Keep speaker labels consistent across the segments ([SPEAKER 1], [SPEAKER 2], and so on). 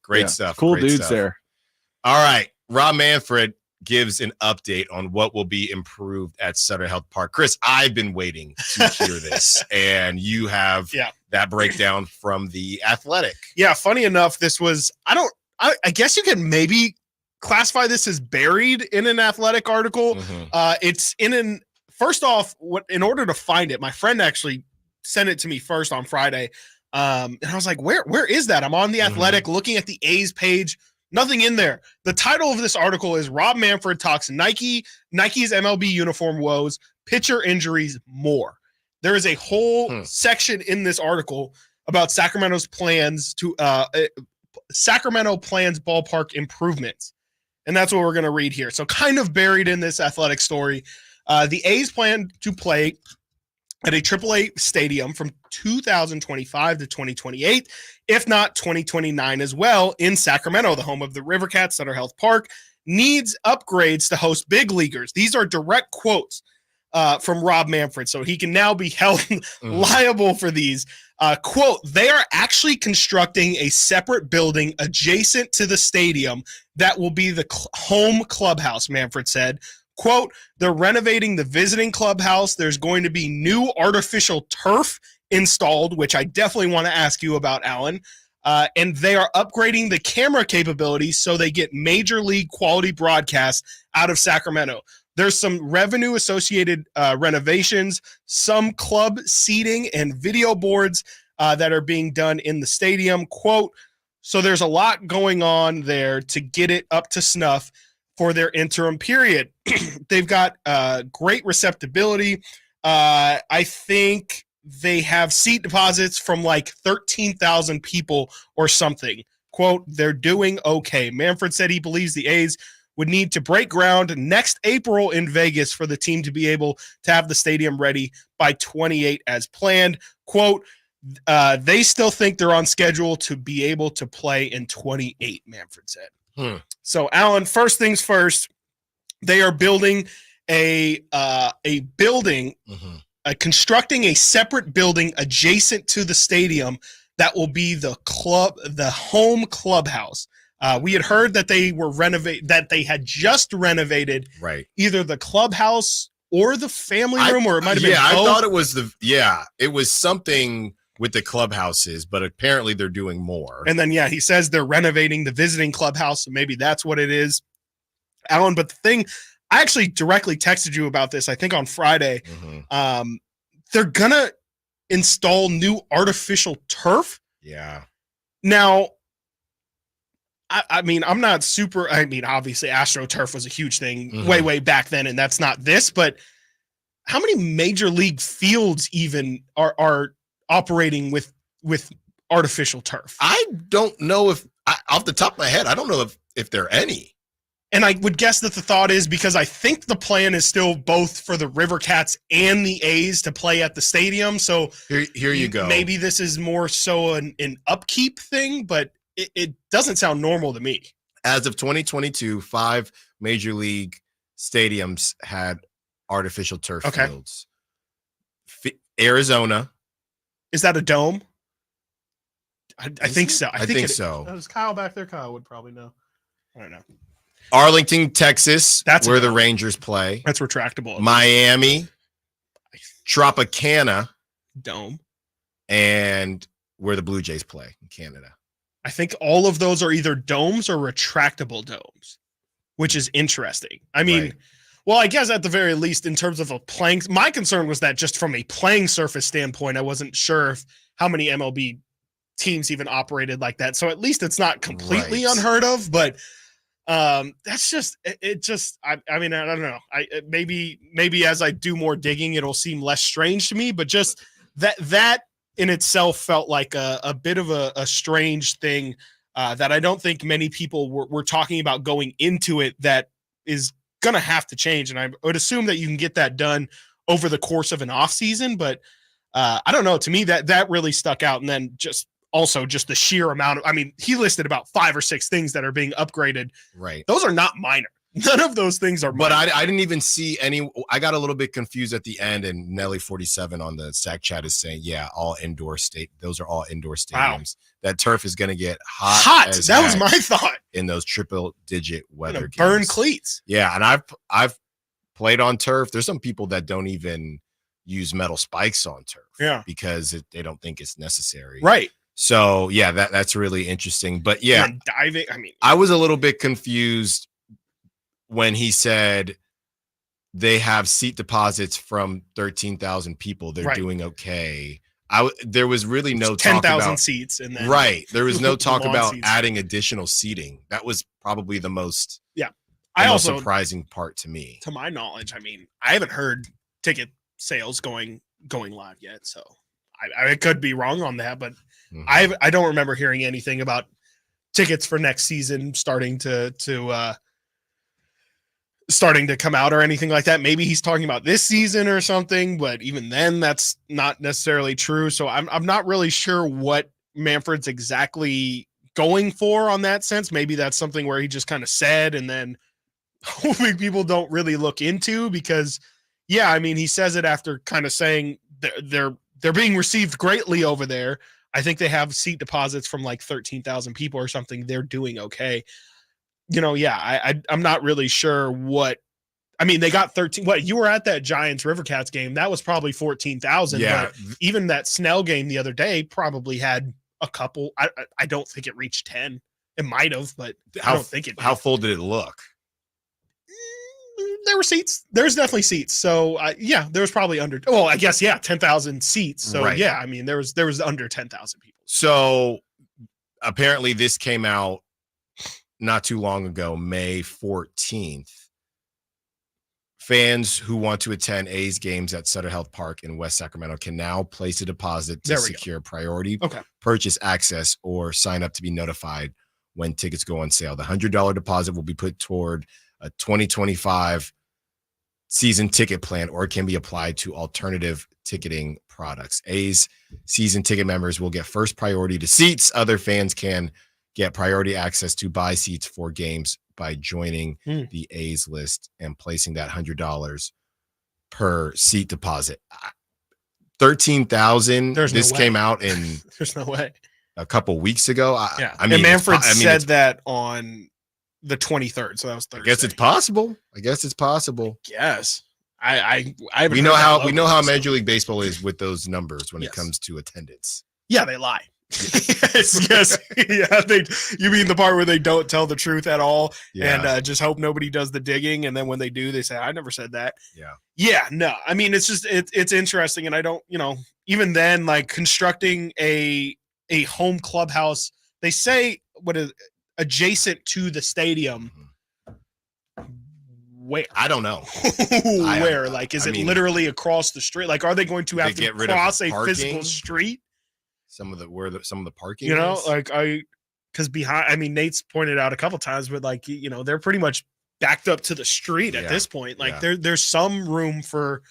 [SPEAKER 1] Great stuff.
[SPEAKER 2] Cool
[SPEAKER 1] Great
[SPEAKER 2] dudes
[SPEAKER 1] stuff.
[SPEAKER 2] there.
[SPEAKER 1] All right. Rob Manfred gives an update on what will be improved at Sutter Health Park. Chris, I've been waiting to hear this, and you have that breakdown from the Athletic.
[SPEAKER 3] Yeah, funny enough, this was I guess you can maybe classify this as buried in an Athletic article. It's first off, in order to find it, my friend actually sent it to me first on Friday. And I was like, where is that? I'm on the Athletic looking at the A's page. Nothing in there. The title of this article is Rob Manfred talks Nike's MLB uniform woes, pitcher injuries, more. There is a whole section in this article about Sacramento's plans to Sacramento plans ballpark improvements. And that's what we're going to read here. So kind of buried in this Athletic story, the A's plan to play at a AAA stadium from 2025 to 2028, if not 2029 as well, in Sacramento, the home of the Rivercats, Sutter Health Park, needs upgrades to host big leaguers. These are direct quotes from Rob Manfred, so he can now be held liable for these. Quote, they are actually constructing a separate building adjacent to the stadium that will be the home clubhouse, Manfred said. Quote, they're renovating the visiting clubhouse. There's going to be new artificial turf installed, which I definitely want to ask you about, Alan. And they are upgrading the camera capabilities so they get major league quality broadcasts out of Sacramento. There's some revenue associated renovations, some club seating and video boards that are being done in the stadium. Quote, so there's a lot going on there to get it up to snuff for their interim period. They've got great receptibility. I think they have seat deposits from like 13,000 people or something. Quote, they're doing okay. Manfred said he believes the A's would need to break ground next April in Vegas for the team to be able to have the stadium ready by 28 as planned. Quote, they still think they're on schedule to be able to play in 28, Manfred said. So, Alan, first things first, they are building a building, constructing a separate building adjacent to the stadium that will be the home clubhouse. We had heard that they were they had just renovated either the clubhouse or the family room, or it might have been both.
[SPEAKER 1] I thought it was it was something with the clubhouses, but apparently they're doing more.
[SPEAKER 3] And then, he says they're renovating the visiting clubhouse, so maybe that's what it is, Alan. But the thing, I actually directly texted you about this, I think on Friday. They're going to install new artificial turf.
[SPEAKER 1] Yeah.
[SPEAKER 3] Now, I mean, I'm not super, obviously AstroTurf was a huge thing way back then, and that's not this, but how many major league fields even are operating with artificial turf?
[SPEAKER 1] I don't know off the top of my head, I don't know if there are any.
[SPEAKER 3] And I would guess that the thought is because I think the plan is still both for the Rivercats and the A's to play at the stadium. So
[SPEAKER 1] here you go.
[SPEAKER 3] Maybe this is more so an upkeep thing, but it doesn't sound normal to me.
[SPEAKER 1] As of 2022, 5 major league stadiums had artificial turf fields. Arizona.
[SPEAKER 3] Is that a dome? I think so.
[SPEAKER 1] I think so.
[SPEAKER 3] There's Kyle back there. Kyle would probably know. I don't know.
[SPEAKER 1] Arlington, Texas. That's where the Rangers play.
[SPEAKER 3] That's retractable.
[SPEAKER 1] Miami. Tropicana.
[SPEAKER 3] Dome.
[SPEAKER 1] And where the Blue Jays play in Canada.
[SPEAKER 3] I think all of those are either domes or retractable domes, which is interesting. I mean, well, I guess at the very least in terms of a playing, my concern was that just from a playing surface standpoint, I wasn't sure how many MLB teams even operated like that. So at least it's not completely unheard of, but that's just, I mean, I don't know. Maybe as I do more digging, it'll seem less strange to me, but just that in itself felt like a bit of a strange thing that I don't think many people were talking about going into it that is going to have to change. And I would assume that you can get that done over the course of an off season, but I don't know. To me, that really stuck out. And then just the sheer amount of, he listed about 5 or 6 things that are being upgraded.
[SPEAKER 1] Right.
[SPEAKER 3] Those are not minor. None of those things are.
[SPEAKER 1] But I didn't even see any. I got a little bit confused at the end, and Nelly47 on the Sac chat is saying, yeah, all indoor state. Those are all indoor stadiums. Wow. That turf is going to get hot.
[SPEAKER 3] That was my thought.
[SPEAKER 1] In those triple-digit weather games.
[SPEAKER 3] Burn cleats.
[SPEAKER 1] Yeah, and I've played on turf. There's some people that don't even use metal spikes on turf.
[SPEAKER 3] Yeah.
[SPEAKER 1] Because they don't think it's necessary.
[SPEAKER 3] Right.
[SPEAKER 1] So, yeah, that's really interesting. But, yeah.
[SPEAKER 3] And diving, I mean.
[SPEAKER 1] I was a little bit confused when he said they have seat deposits from 13,000 people. They're doing okay. There was really no talk about
[SPEAKER 3] 10,000 seats. And then
[SPEAKER 1] there was no talk about adding additional seating. That was probably the most surprising part to me.
[SPEAKER 3] To my knowledge, I mean, I haven't heard ticket sales going live yet. So I could be wrong on that, but I don't remember hearing anything about tickets for next season starting to come out or anything like that. Maybe he's talking about this season or something, but even then that's not necessarily true. So I'm not really sure what Manfred's exactly going for on that sense. Maybe that's something where he just kind of said, and then hoping people don't really look into, because yeah, I mean, he says it after kind of saying they're being received greatly over there. I think they have seat deposits from like 13,000 people or something. They're doing okay. I'm not really sure what. I mean, they got 13. What, you were at that Giants Rivercats game? That was probably 14,000. Yeah. But even that Snell game the other day probably had a couple. I don't think it reached 10. It might have, but I don't think it did.
[SPEAKER 1] How full did it look?
[SPEAKER 3] There were seats. There's definitely seats. So there was probably under. Well, I guess 10,000 seats. So I mean, there was under 10,000 people.
[SPEAKER 1] So apparently, this came out not too long ago, May 14th. Fans who want to attend A's games at Sutter Health Park in West Sacramento can now place a deposit to secure priority purchase access or sign up to be notified when tickets go on sale. The $100 deposit will be put toward a 2025 season ticket plan, or it can be applied to alternative ticketing products. A's season ticket members will get first priority to seats. Other fans can get priority access to buy seats for games by joining the A's list and placing that $100 per seat deposit. 13,000. This came out in.
[SPEAKER 3] There's no way.
[SPEAKER 1] A couple weeks ago. I mean,
[SPEAKER 3] and Manfred said that on the 23rd, so that was Thursday.
[SPEAKER 1] I guess it's possible.
[SPEAKER 3] Yes. I
[SPEAKER 1] we know how Major League Baseball is with those numbers when it comes to attendance.
[SPEAKER 3] Yeah, they lie. yes. Yeah, you mean the part where they don't tell the truth at all and just hope nobody does the digging, and then when they do, they say, I never said that. No, I mean, it's just it's interesting, and I don't, even then, like constructing a home clubhouse, they say what is adjacent to the stadium. Where?
[SPEAKER 1] I don't know.
[SPEAKER 3] Where? Like, is it literally across the street? Like, are they going to have to cross a physical street?
[SPEAKER 1] Some of the parking,
[SPEAKER 3] because behind, Nate's pointed out a couple times, but like, they're pretty much backed up to the street at this point. Like there's some room for,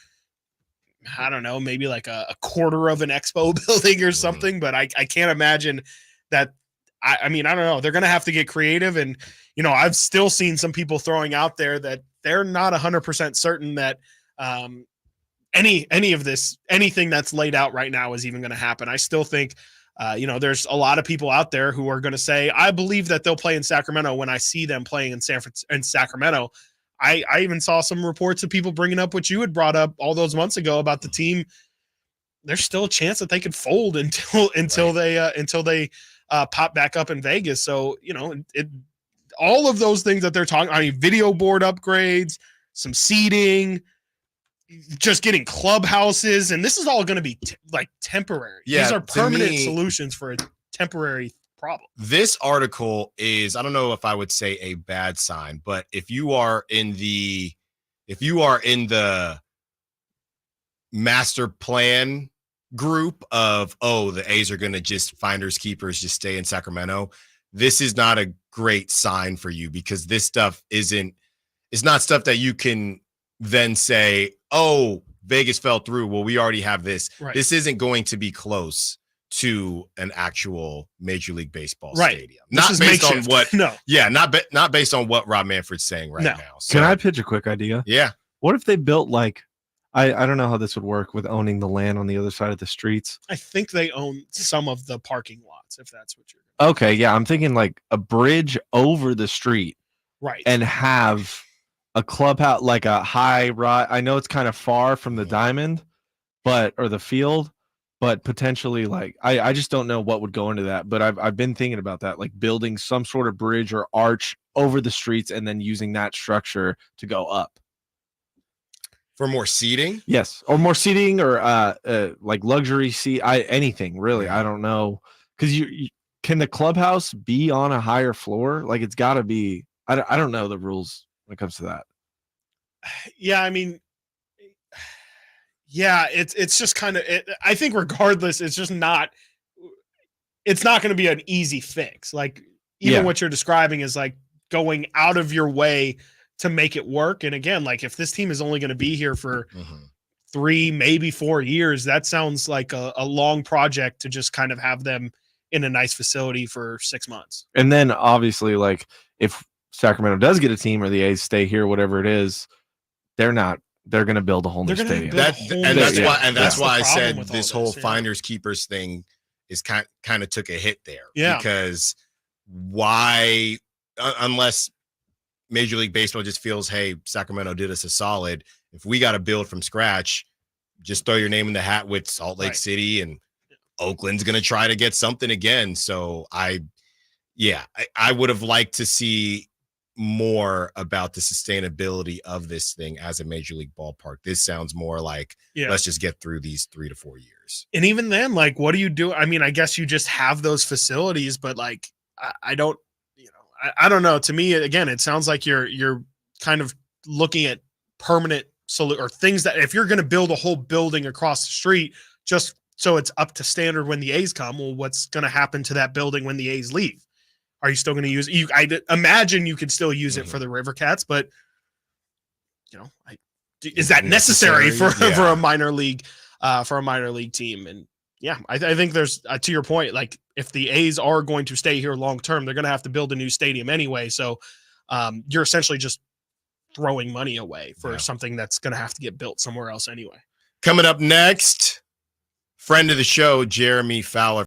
[SPEAKER 3] I don't know, maybe like a quarter of an expo building or something, but I can't imagine that. I don't know. They're going to have to get creative. And, I've still seen some people throwing out there that they're not 100% certain that, any of this, anything that's laid out right now is even going to happen. I still think, there's a lot of people out there who are going to say, I believe that they'll play in Sacramento when I see them playing in Sacramento. I even saw some reports of people bringing up what you had brought up all those months ago about the team. There's still a chance that they could fold until they pop back up in Vegas. So, all of those things that they're talking, video board upgrades, some seating, just getting clubhouses, and this is all going to be temporary. These are permanent solutions for a temporary problem.
[SPEAKER 1] This article is, I don't know if I would say a bad sign, but if you are in the master plan group of, the A's are going to just finders keepers, just stay in Sacramento, this is not a great sign for you, because this stuff it's not stuff that you can then say, Vegas fell through. Well, we already have this. Right. This isn't going to be close to an actual Major League Baseball
[SPEAKER 3] right.
[SPEAKER 1] stadium. Not based on what, not based on what Rob Manfred's saying now.
[SPEAKER 2] So, can I pitch a quick idea?
[SPEAKER 1] Yeah.
[SPEAKER 2] What if they built like, I don't know how this would work with owning the land on the other side of the streets.
[SPEAKER 3] I think they own some of the parking lots, if that's what you're.
[SPEAKER 2] Okay, yeah, I'm thinking like a bridge over the street,
[SPEAKER 3] right,
[SPEAKER 2] and have a clubhouse, like a high rise. I know it's kind of far from the diamond, or the field, but potentially like I just don't know what would go into that. But I've been thinking about that, like building some sort of bridge or arch over the streets and then using that structure to go up.
[SPEAKER 1] For more seating?
[SPEAKER 2] Yes, or more seating, or like luxury seat. Anything really. I don't know, because you can the clubhouse be on a higher floor? Like it's got to be. I don't know the rules when it comes to that.
[SPEAKER 3] Yeah, I mean, yeah, it's just kind of. I think regardless, it's just not. It's not going to be an easy fix. Like even what you're describing is like going out of your way to make it work. And again, like if this team is only going to be here for 3, maybe 4 years, that sounds like a long project to just kind of have them in a nice facility for 6 months.
[SPEAKER 2] And then obviously, like if Sacramento does get a team or the A's stay here, whatever it is, they're going to build a whole new stadium.
[SPEAKER 1] That's why I said this whole finders keepers thing is kind of took a hit there.
[SPEAKER 3] Yeah.
[SPEAKER 1] Because why, unless Major League Baseball just feels, hey, Sacramento did us a solid. If we got to build from scratch, just throw your name in the hat with Salt Lake City, and Oakland's going to try to get something again. So I would have liked to see more about the sustainability of this thing as a Major League ballpark. This sounds more like, let's just get through these 3 to 4 years.
[SPEAKER 3] And even then, like, what do you do? I mean, I guess you just have those facilities, but like, I don't, I don't know. To me, again, it sounds like you're kind of looking at permanent or things that if you're going to build a whole building across the street, just so it's up to standard when the A's come, well, what's going to happen to that building when the A's leave? Are you still going to use it? I imagine you could still use it for the River Cats, but is that necessary for a minor league team? And I think there's to your point, like if the A's are going to stay here long term, they're going to have to build a new stadium anyway. So you're essentially just throwing money away for something that's going to have to get built somewhere else anyway.
[SPEAKER 1] Coming up next, friend of the show, Jeremy Fowler.